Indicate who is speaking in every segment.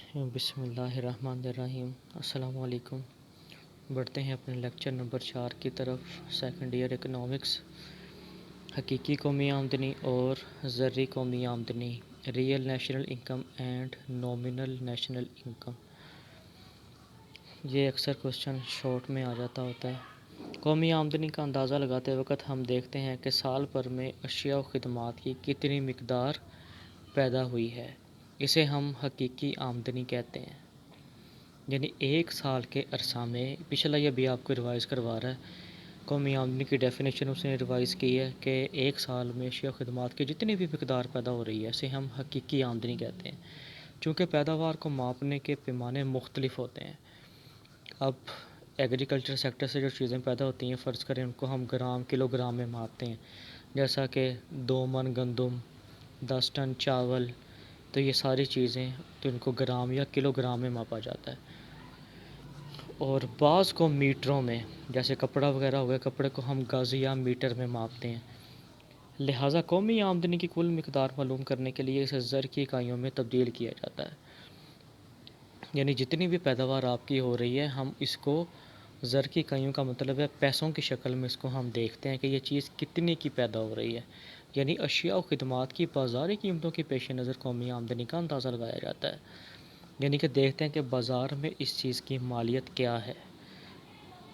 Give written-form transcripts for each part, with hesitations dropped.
Speaker 1: بسم اللہ الرحمن الرحیم۔ السلام علیکم۔ بڑھتے ہیں اپنے لیکچر نمبر 4 کی طرف، سیکنڈ ایئر اکنامکس، حقیقی قومی آمدنی اور زرعی قومی آمدنی، real national income and nominal national income. یہ اکثر کوشچن شارٹ میں آ جاتا ہوتا ہے۔ قومی آمدنی کا اندازہ لگاتے وقت ہم دیکھتے ہیں کہ سال بھر میں اشیاء و خدمات کی کتنی مقدار پیدا ہوئی ہے، اسے ہم حقیقی آمدنی کہتے ہیں۔ یعنی ایک سال کے عرصہ میں، پچھلا یہ بھی آپ کو ریوائز کروا رہا ہے، قومی آمدنی کی ڈیفینیشن اس نے ریوائز کی ہے کہ ایک سال میں اشیاء و خدمات کی جتنی بھی مقدار پیدا ہو رہی ہے اسے ہم حقیقی آمدنی کہتے ہیں، چونکہ پیداوار کو ماپنے کے پیمانے مختلف ہوتے ہیں۔ اب ایگریکلچر سیکٹر سے جو چیزیں پیدا ہوتی ہیں، فرض کریں ان کو ہم گرام کلو گرام میں ماپتے ہیں، جیسا کہ 2 من گندم، 10 ٹن چاول، تو یہ ساری چیزیں تو ان کو گرام یا کلو گرام میں ماپا جاتا ہے۔ اور بعض کو میٹروں میں، جیسے کپڑا وغیرہ ہو گیا، کپڑے کو ہم گز یا میٹر میں ماپتے ہیں۔ لہٰذا قومی آمدنی کی کل مقدار معلوم کرنے کے لیے اسے زر کی اکائیوں میں تبدیل کیا جاتا ہے۔ یعنی جتنی بھی پیداوار آپ کی ہو رہی ہے، ہم اس کو زر کی اکائیوں کا مطلب ہے پیسوں کی شکل میں اس کو ہم دیکھتے ہیں کہ یہ چیز کتنی کی پیدا ہو رہی ہے۔ یعنی اشیاء و خدمات کی بازاری قیمتوں کے پیش نظر قومی آمدنی کا اندازہ لگایا جاتا ہے۔ یعنی کہ دیکھتے ہیں کہ بازار میں اس چیز کی مالیت کیا ہے۔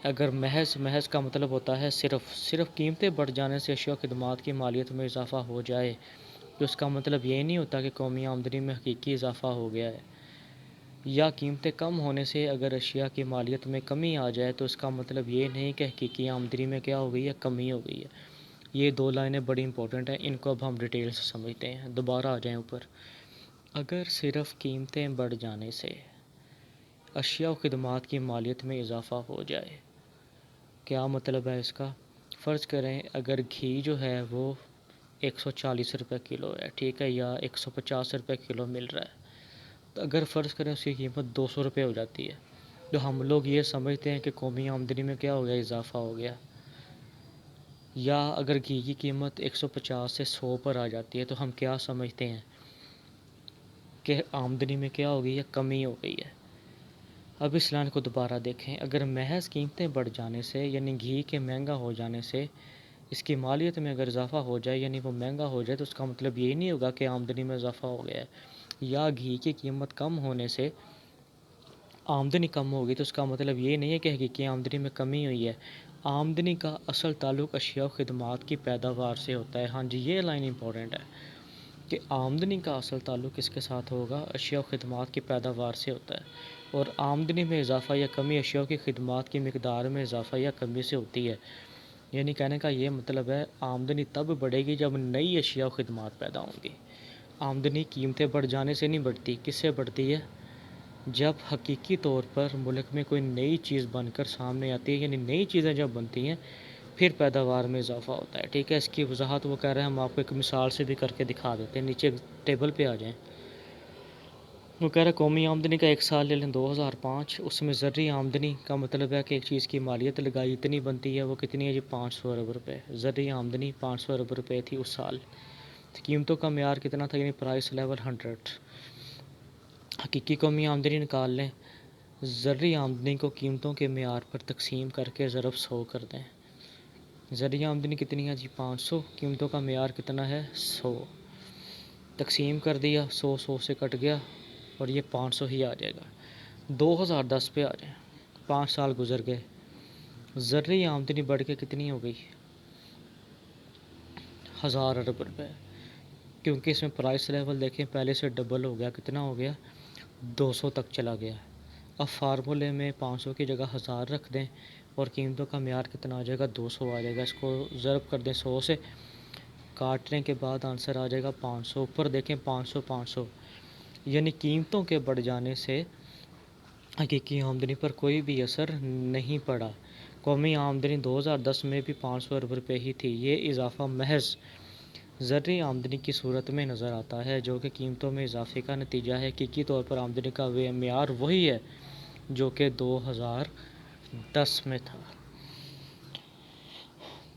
Speaker 1: اگر محض کا مطلب ہوتا ہے صرف قیمتیں بڑھ جانے سے اشیاء و خدمات کی مالیت میں اضافہ ہو جائے، تو اس کا مطلب یہ نہیں ہوتا کہ قومی آمدنی میں حقیقی اضافہ ہو گیا ہے۔ یا قیمتیں کم ہونے سے اگر اشیاء کی مالیت میں کمی آ جائے تو اس کا مطلب یہ نہیں کہ حقیقی آمدنی میں کیا ہو گئی ہے، کمی ہو گئی ہے۔ یہ 2 لائنیں بڑی امپورٹنٹ ہیں، ان کو اب ہم ڈیٹیل سے سمجھتے ہیں۔ دوبارہ آ جائیں اوپر۔ اگر صرف قیمتیں بڑھ جانے سے اشیاء و خدمات کی مالیت میں اضافہ ہو جائے، کیا مطلب ہے اس کا؟ فرض کریں اگر گھی جو ہے وہ 140 روپے کلو ہے، ٹھیک ہے، یا 150 روپے کلو مل رہا ہے، تو اگر فرض کریں اس کی قیمت 200 روپے ہو جاتی ہے، تو ہم لوگ یہ سمجھتے ہیں کہ قومی آمدنی میں کیا ہو گیا، اضافہ ہو گیا۔ یا اگر گھی کی قیمت 150 سے 100 پر آ جاتی ہے تو ہم کیا سمجھتے ہیں کہ آمدنی میں کیا ہو گئی ہے، کمی ہو گئی ہے۔ اب اس لائن کو دوبارہ دیکھیں۔ اگر محض قیمتیں بڑھ جانے سے، یعنی گھی کے مہنگا ہو جانے سے اس کی مالیت میں اگر اضافہ ہو جائے، یعنی وہ مہنگا ہو جائے، تو اس کا مطلب یہ نہیں ہوگا کہ آمدنی میں اضافہ ہو گیا ہے۔ یا گھی کی قیمت کم ہونے سے آمدنی کم ہوگی، تو اس کا مطلب یہ نہیں ہے کہ حقیقی آمدنی میں کمی ہوئی ہے۔ آمدنی کا اصل تعلق اشیاء و خدمات کی پیداوار سے ہوتا ہے۔ ہاں جی، یہ لائن امپورٹنٹ ہے کہ آمدنی کا اصل تعلق کس کے ساتھ ہوگا، اشیاء و خدمات کی پیداوار سے ہوتا ہے۔ اور آمدنی میں اضافہ یا کمی اشیاء کی خدمات کی مقدار میں اضافہ یا کمی سے ہوتی ہے۔ یعنی کہنے کا یہ مطلب ہے آمدنی تب بڑھے گی جب نئی اشیاء و خدمات پیدا ہوں گی۔ آمدنی قیمتیں بڑھ جانے سے نہیں بڑھتی، کس سے بڑھتی ہے؟ جب حقیقی طور پر ملک میں کوئی نئی چیز بن کر سامنے آتی ہے، یعنی نئی چیزیں جب بنتی ہیں پھر پیداوار میں اضافہ ہوتا ہے، ٹھیک ہے۔ اس کی وضاحت وہ کہہ رہے ہیں، ہم آپ کو ایک مثال سے بھی کر کے دکھا دیتے ہیں۔ نیچے ٹیبل پہ آ جائیں۔ وہ کہہ رہے ہیں قومی آمدنی کا ایک سال لے لیں 2005، اس میں زرعی آمدنی کا مطلب ہے کہ ایک چیز کی مالیت لگائی اتنی بنتی ہے، وہ کتنی ہے جی، 500 ارب روپے۔ زرعی آمدنی 500 ارب روپے تھی اس سال۔ قیمتوں کا معیار کتنا تھا، یعنی پرائس لیول 100۔ حقیقی قومی آمدنی نکال لیں۔ زرعی آمدنی کو قیمتوں کے معیار پر تقسیم کر کے ضرب 100 کر دیں۔ زرعی آمدنی کتنی ہے جی، 500، قیمتوں کا معیار کتنا ہے، 100۔ تقسیم کر دیا، 100 سے کٹ گیا اور یہ 500 ہی آ جائے گا۔ 2010 پہ آ جائیں، 5 سال گزر گئے، زرعی آمدنی بڑھ کے کتنی ہو گئی، 1000 ارب روپے، کیونکہ اس میں پرائس لیول دیکھیں پہلے سے ڈبل ہو گیا، کتنا ہو گیا، 200 تک چلا گیا۔ اب فارمولے میں 500 کی جگہ 1000 رکھ دیں اور قیمتوں کا معیار کتنا آ جائے گا، 200 آ جائے گا۔ اس کو ضرب کر دیں 100 سے، کاٹنے کے بعد آنسر آ جائے گا 500۔ اوپر دیکھیں 500، یعنی قیمتوں کے بڑھ جانے سے حقیقی آمدنی پر کوئی بھی اثر نہیں پڑا۔ قومی آمدنی 2010 میں بھی 500 ارب روپے ہی تھی۔ یہ اضافہ محض زرعی آمدنی کی صورت میں نظر آتا ہے، جو کہ قیمتوں میں اضافے کا نتیجہ ہے۔ حقیقی طور پر آمدنی کا معیار وہی ہے جو کہ 2010 میں تھا۔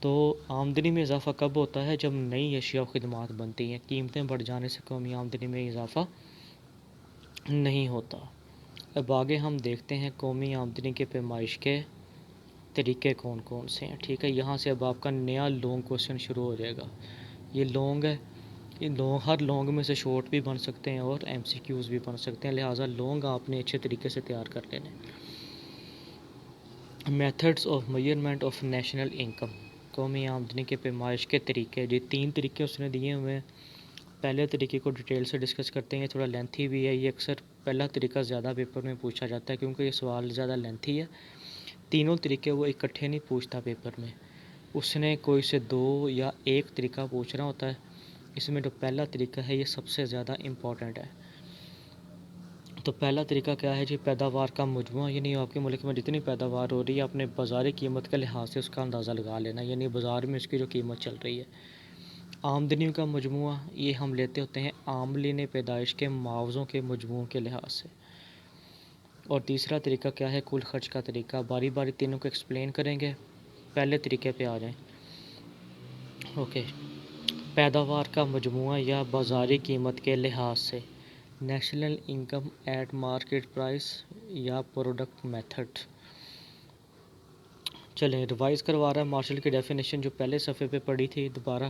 Speaker 1: تو آمدنی میں اضافہ کب ہوتا ہے، جب نئی اشیاء و خدمات بنتی ہیں۔ قیمتیں بڑھ جانے سے قومی آمدنی میں اضافہ نہیں ہوتا۔ اب آگے ہم دیکھتے ہیں قومی آمدنی کے پیمائش کے طریقے کون کون سے ہیں، ٹھیک ہے۔ یہاں سے اب آپ کا نیا لانگ کوشچن شروع ہو جائے گا۔ یہ لانگ ہے، یہ لانگ ہر لانگ میں سے شارٹ بھی بن سکتے ہیں اور ایم سی کیوز بھی بن سکتے ہیں، لہٰذا لانگ آپ نے اچھے طریقے سے تیار کر لینے۔ Methods of measurement of national income, قومی آمدنی کے پیمائش کے طریقے، جی 3 طریقے اس نے دیے ہوئے ہیں۔ پہلے طریقے کو ڈیٹیل سے ڈسکس کرتے ہیں، تھوڑا لینتھی بھی ہے، یہ اکثر پہلا طریقہ زیادہ پیپر میں پوچھا جاتا ہے کیونکہ یہ سوال زیادہ لینتھی ہے۔ تینوں طریقے وہ اکٹھے نہیں پوچھتا پیپر میں، اس نے کوئی سے 2 یا 1 طریقہ پوچھنا ہوتا ہے۔ اس میں جو پہلا طریقہ ہے یہ سب سے زیادہ امپورٹنٹ ہے۔ تو پہلا طریقہ کیا ہے جی، پیداوار کا مجموعہ، یعنی آپ کے ملک میں جتنی پیداوار ہو رہی ہے اپنے بازاری قیمت کے لحاظ سے اس کا اندازہ لگا لینا، یعنی بازار میں اس کی جو قیمت چل رہی ہے۔ آمدنی کا مجموعہ، یہ ہم لیتے ہوتے ہیں عاملین پیدائش کے معاوضوں کے مجموعوں کے لحاظ سے۔ اور تیسرا طریقہ کیا ہے، کل خرچ کا طریقہ۔ باری باری تینوں کو ایکسپلین کریں گے، پہلے طریقے پہ آ جائیں۔ اوکے، پیداوار کا مجموعہ یا بازاری قیمت کے لحاظ سے، national income at market price یا پروڈکٹ میتھڈ۔ چلیں ریوائز کروا رہا ہے مارشل کی ڈیفینیشن جو پہلے صفحے پہ پڑھی تھی دوبارہ،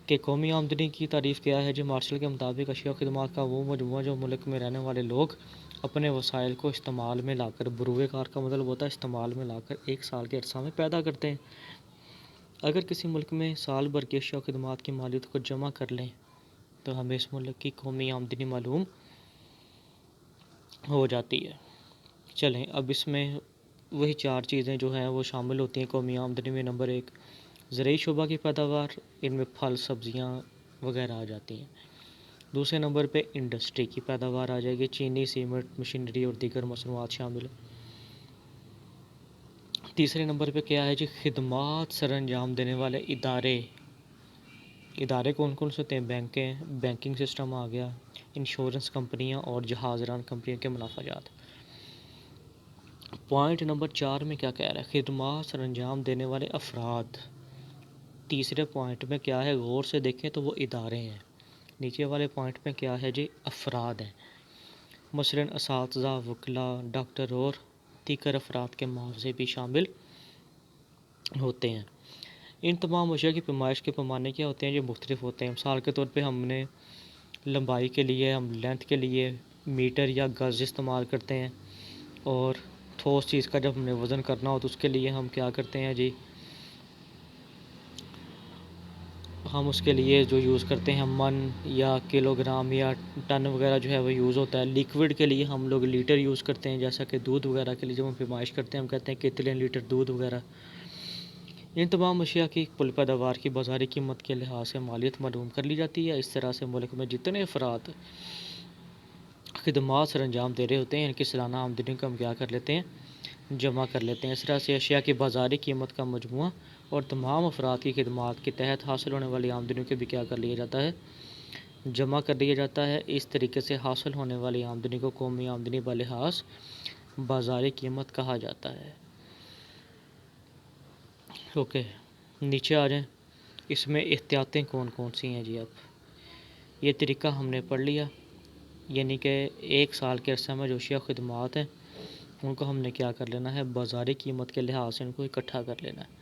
Speaker 1: کہ قومی آمدنی کی تعریف کیا ہے جی، مارشل کے مطابق اشیاء و خدمات کا وہ مجموعہ جو ملک میں رہنے والے لوگ اپنے وسائل کو استعمال میں لا کر، بروئے کار کا مطلب ہوتا ہے استعمال میں لا کر 1 سال کے عرصہ میں پیدا کرتے ہیں۔ اگر کسی ملک میں سال بھر کی اشیاء و خدمات کی مالیت کو جمع کر لیں تو ہمیں اس ملک کی قومی آمدنی معلوم ہو جاتی ہے۔ چلیں اب اس میں وہی 4 چیزیں جو ہیں وہ شامل ہوتی ہیں قومی آمدنی میں۔ نمبر 1 زرعی شعبہ کی پیداوار، ان میں پھل سبزیاں وغیرہ آ جاتی ہیں۔ دوسرے نمبر پہ انڈسٹری کی پیداوار آ جائے گی، چینی، سیمنٹ، مشینری اور دیگر مصنوعات شامل ہیں۔ تیسرے نمبر پہ کیا ہے جی، خدمات سر انجام دینے والے ادارے۔ ادارے کون کون سے ہوتے ہیں، بینکیں، بینکنگ سسٹم آ گیا، انشورنس کمپنیاں اور جہاز ران کمپنیوں کے منافع جات۔ پوائنٹ نمبر 4 میں کیا کہہ رہا ہے، خدمات سر انجام دینے والے افراد۔ تیسرے پوائنٹ میں کیا ہے، غور سے دیکھیں تو وہ ادارے ہیں۔ نیچے والے پوائنٹ میں کیا ہے جی، افراد ہیں، مثلاً اساتذہ، وکلاء، ڈاکٹر اور دیگر افراد کے معاوضے بھی شامل ہوتے ہیں۔ ان تمام اشیاء کی پیمائش کے پیمانے کیا ہوتے ہیں، جو مختلف ہوتے ہیں۔ مثال کے طور پہ ہم نے لمبائی کے لیے، ہم لینتھ کے لیے میٹر یا گز استعمال کرتے ہیں، اور ٹھوس چیز کا جب ہم نے وزن کرنا ہو تو اس کے لیے ہم کیا کرتے ہیں جی، ہم اس کے لیے جو یوز کرتے ہیں من یا کلو گرام یا ٹن وغیرہ جو ہے وہ یوز ہوتا ہے۔ لیکوڈ کے لیے ہم لوگ لیٹر یوز کرتے ہیں، جیسا کہ دودھ وغیرہ کے لیے جب ہم پیمائش کرتے ہیں ہم کہتے ہیں کتنے لیٹر دودھ وغیرہ۔ ان تمام اشیاء کی کل پیداوار کی بازاری قیمت کے لحاظ سے مالیت معلوم کر لی جاتی ہے۔ اس طرح سے ملک میں جتنے افراد خدمات سر انجام دے رہے ہوتے ہیں ان کی سالانہ آمدنی کو ہم کیا کر لیتے ہیں، جمع کر لیتے ہیں۔ اس طرح سے اشیاء کی بازاری قیمت کا مجموعہ اور تمام افراد کی خدمات کے تحت حاصل ہونے والی آمدنی کو بھی کیا کر لیا جاتا ہے، جمع کر لیا جاتا ہے۔ اس طریقے سے حاصل ہونے والی آمدنی کو قومی آمدنی بلحاظ بازاری قیمت کہا جاتا ہے۔ اوکے، نیچے آ جائیں۔ اس میں احتیاطیں کون کون سی ہیں جی، اب یہ طریقہ ہم نے پڑھ لیا، یعنی کہ 1 سال کے عرصہ میں جو اشیاء خدمات ہیں ان کو ہم نے کیا کر لینا ہے، بازاری قیمت کے لحاظ سے ان کو اکٹھا کر لینا ہے۔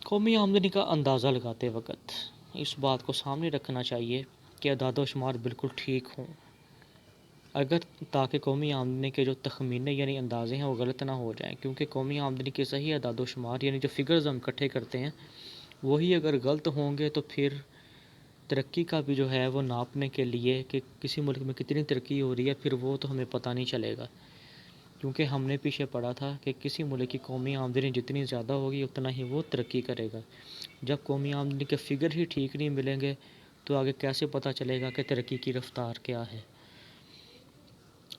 Speaker 1: قومی آمدنی کا اندازہ لگاتے وقت اس بات کو سامنے رکھنا چاہیے کہ اعداد و شمار بالکل ٹھیک ہوں، اگر تاکہ قومی آمدنی کے جو تخمینے یعنی اندازے ہیں وہ غلط نہ ہو جائیں، کیونکہ قومی آمدنی کے صحیح اعداد و شمار یعنی جو فگرز ہم اکٹھے کرتے ہیں وہی اگر غلط ہوں گے تو پھر ترقی کا بھی جو ہے وہ ناپنے کے لیے کہ کسی ملک میں کتنی ترقی ہو رہی ہے پھر وہ تو ہمیں پتہ نہیں چلے گا، کیونکہ ہم نے پیچھے پڑھا تھا کہ کسی ملک کی قومی آمدنی جتنی زیادہ ہوگی اتنا ہی وہ ترقی کرے گا۔ جب قومی آمدنی کے فگر ہی ٹھیک نہیں ملیں گے تو آگے کیسے پتہ چلے گا کہ ترقی کی رفتار کیا ہے۔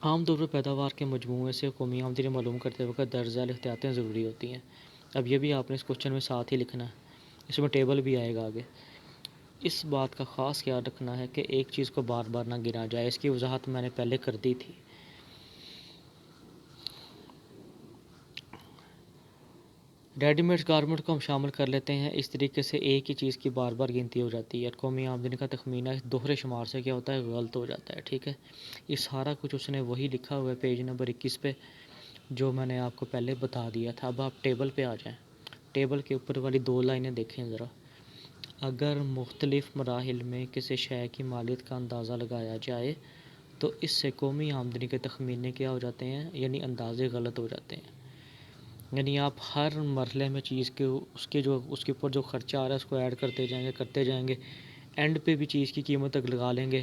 Speaker 1: عام طور پر پیداوار کے مجموعے سے قومی آمدنی معلوم کرتے وقت درج ذیل احتیاطیں ضروری ہوتی ہیں۔ اب یہ بھی آپ نے اس کوشچن میں ساتھ ہی لکھنا ہے، اس میں ٹیبل بھی آئے گا آگے۔ اس بات کا خاص خیال رکھنا ہے کہ ایک چیز کو بار بار نہ گنا جائے، اس کی وضاحت میں نے پہلے کر دی تھی۔ ریڈی میڈ گارمنٹ کو ہم شامل کر لیتے ہیں، اس طریقے سے ایک ہی چیز کی بار بار گنتی ہو جاتی ہے اور قومی آمدنی کا تخمینہ اس دوہرے شمار سے کیا ہوتا ہے، غلط ہو جاتا ہے. ٹھیک ہے، یہ سارا کچھ اس نے وہی لکھا ہوا ہے پیج نمبر 21 پہ جو میں نے آپ کو پہلے بتا دیا تھا. اب آپ ٹیبل پہ آ جائیں. ٹیبل کے اوپر والی 2 لائنیں دیکھیں ذرا. اگر مختلف مراحل میں کسی شے کی مالیت کا اندازہ لگایا جائے تو اس سے قومی آمدنی کے تخمینے کیا ہو جاتے ہیں، یعنی اندازے غلط ہو جاتے ہیں. یعنی آپ ہر مرحلے میں چیز کے اس کے اوپر جو خرچہ آ رہا ہے اس کو ایڈ کرتے جائیں گے، اینڈ پہ بھی چیز کی قیمت تک لگا لیں گے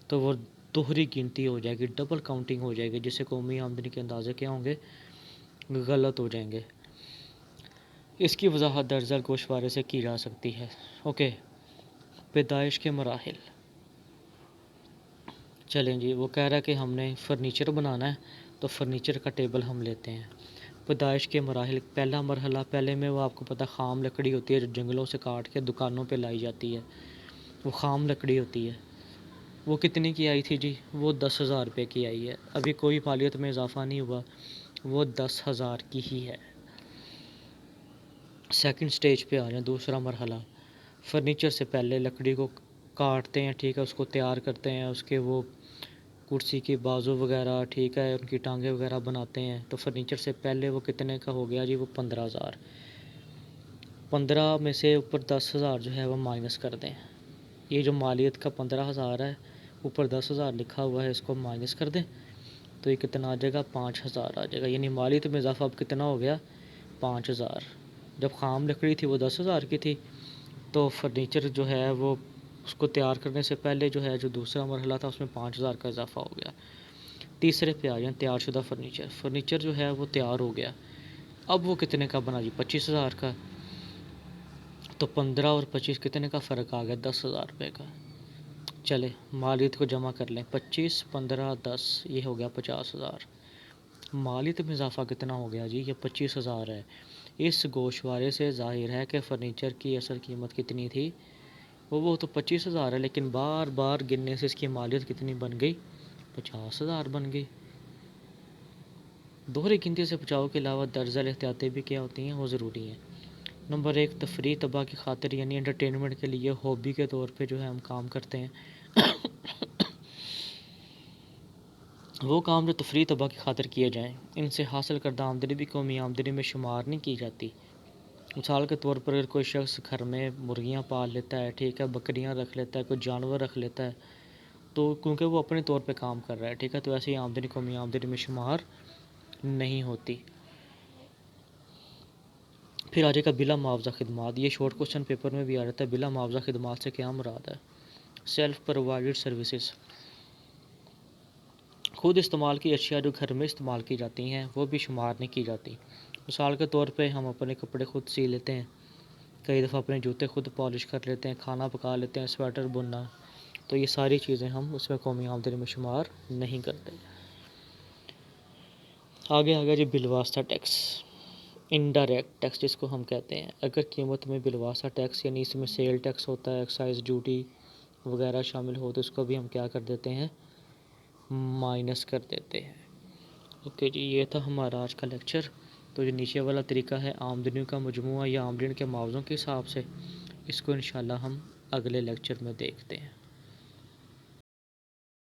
Speaker 1: تو وہ دوہری گنتی ہو جائے گی، ڈبل کاؤنٹنگ ہو جائے گی، جس سے قومی آمدنی کے اندازے کیا ہوں گے، غلط ہو جائیں گے. اس کی وضاحت درج ذیل گوشوارے سے کی جا سکتی ہے. اوکے، پیدائش کے مراحل. چلیں جی، وہ کہہ رہا ہے کہ ہم نے فرنیچر بنانا ہے تو فرنیچر کا ٹیبل ہم لیتے ہیں. پیدائش کے مراحل. پہلا مرحلہ، پہلے میں وہ آپ کو پتہ خام لکڑی ہوتی ہے جو جنگلوں سے کاٹ کے دکانوں پہ لائی جاتی ہے، وہ خام لکڑی ہوتی ہے. وہ کتنے کی آئی تھی جی؟ وہ 10,000 روپے کی آئی ہے. ابھی کوئی مالیت میں اضافہ نہیں ہوا، وہ 10,000 کی ہی ہے. سیکنڈ سٹیج پہ آ جائیں، دوسرا مرحلہ. فرنیچر سے پہلے لکڑی کو کاٹتے ہیں، ٹھیک ہے، اس کو تیار کرتے ہیں، اس کے وہ کرسی کی بازو وغیرہ، ٹھیک ہے، ان کی ٹانگیں وغیرہ بناتے ہیں. تو فرنیچر سے پہلے وہ کتنے کا ہو گیا جی؟ وہ 15,000. 15 میں سے اوپر 10,000 جو ہے وہ مائنس کر دیں. یہ جو مالیت کا 15,000 ہے، اوپر 10,000 لکھا ہوا ہے، اس کو مائنس کر دیں تو یہ کتنا آ جائے گا؟ 5,000 آ جائے گا. یعنی مالیت میں اضافہ اب کتنا ہو گیا؟ 5,000. جب خام لکڑی تھی وہ 10,000 کی تھی، تو فرنیچر جو ہے وہ اس کو تیار کرنے سے پہلے جو ہے جو دوسرا مرحلہ تھا اس میں 5,000 کا اضافہ ہو گیا. تیسرے پہ آ جائیں، تیار شدہ فرنیچر. فرنیچر جو ہے وہ تیار ہو گیا، اب وہ کتنے کا بنا جی؟ 25,000 کا. تو 15 اور 25 کتنے کا فرق آ گیا؟ 10,000 روپے کا. چلے مالیت کو جمع کر لیں. 25 15 10 یہ ہو گیا 50,000. مالیت میں اضافہ کتنا ہو گیا جی؟ یہ 25,000 ہے. اس گوشوارے سے ظاہر ہے کہ فرنیچر کی اصل قیمت کتنی تھی؟ وہ تو 25,000 ہے، لیکن بار بار گننے سے اس کی مالیت کتنی بن گئی؟ 50,000 بن گئی. دوہری گنتی سے بچاؤ کے علاوہ درج ذیل احتیاطیں بھی کیا ہوتی ہیں؟ وہ ضروری ہیں. نمبر 1، تفریح طبع کی خاطر یعنی انٹرٹینمنٹ کے لیے، ہابی کے طور پہ جو ہے ہم کام کرتے ہیں. وہ کام جو تفریح طبع کی خاطر کیے جائیں، ان سے حاصل کردہ آمدنی بھی قومی آمدنی میں شمار نہیں کی جاتی. مثال کے طور پر اگر کوئی شخص گھر میں مرغیاں پال لیتا ہے، ٹھیک ہے، بکریاں رکھ لیتا ہے، کوئی جانور رکھ لیتا ہے، تو کیونکہ وہ اپنے طور پہ کام کر رہا ہے، ٹھیک ہے، تو ایسی آمدنی قومی آمدنی میں شمار نہیں ہوتی. پھر آ جائے گا بلا معاوضہ خدمات. یہ شارٹ کوسچن پیپر میں بھی آ جاتا ہے. بلا معاوضہ خدمات سے کیا مراد ہے؟ Self provided services. خود استعمال کی اشیاء جو گھر میں استعمال کی جاتی ہیں وہ بھی شمار نہیں کی جاتی. مثال کے طور پہ ہم اپنے کپڑے خود سی لیتے ہیں، کئی دفعہ اپنے جوتے خود پالش کر لیتے ہیں، کھانا پکا لیتے ہیں، سویٹر بننا، تو یہ ساری چیزیں ہم اس میں قومی آمدنی میں شمار نہیں کرتے. آگے آگے جی بالواسطہ ٹیکس، انڈائریکٹ ٹیکس جس کو ہم کہتے ہیں. اگر قیمت میں بالواسطہ ٹیکس یعنی اس میں سیل ٹیکس ہوتا ہے، ایکسائز ڈیوٹی وغیرہ شامل ہو تو اس کو بھی ہم کیا کر دیتے ہیں؟ مائنس کر دیتے ہیں. اوکے جی، یہ تھا ہمارا آج کا لیکچر. تو جو نیچے والا طریقہ ہے آمدنی کا مجموعہ یا آمدنی کے معاوضوں کے حساب سے، اس کو انشاءاللہ ہم اگلے لیکچر میں دیکھتے ہیں.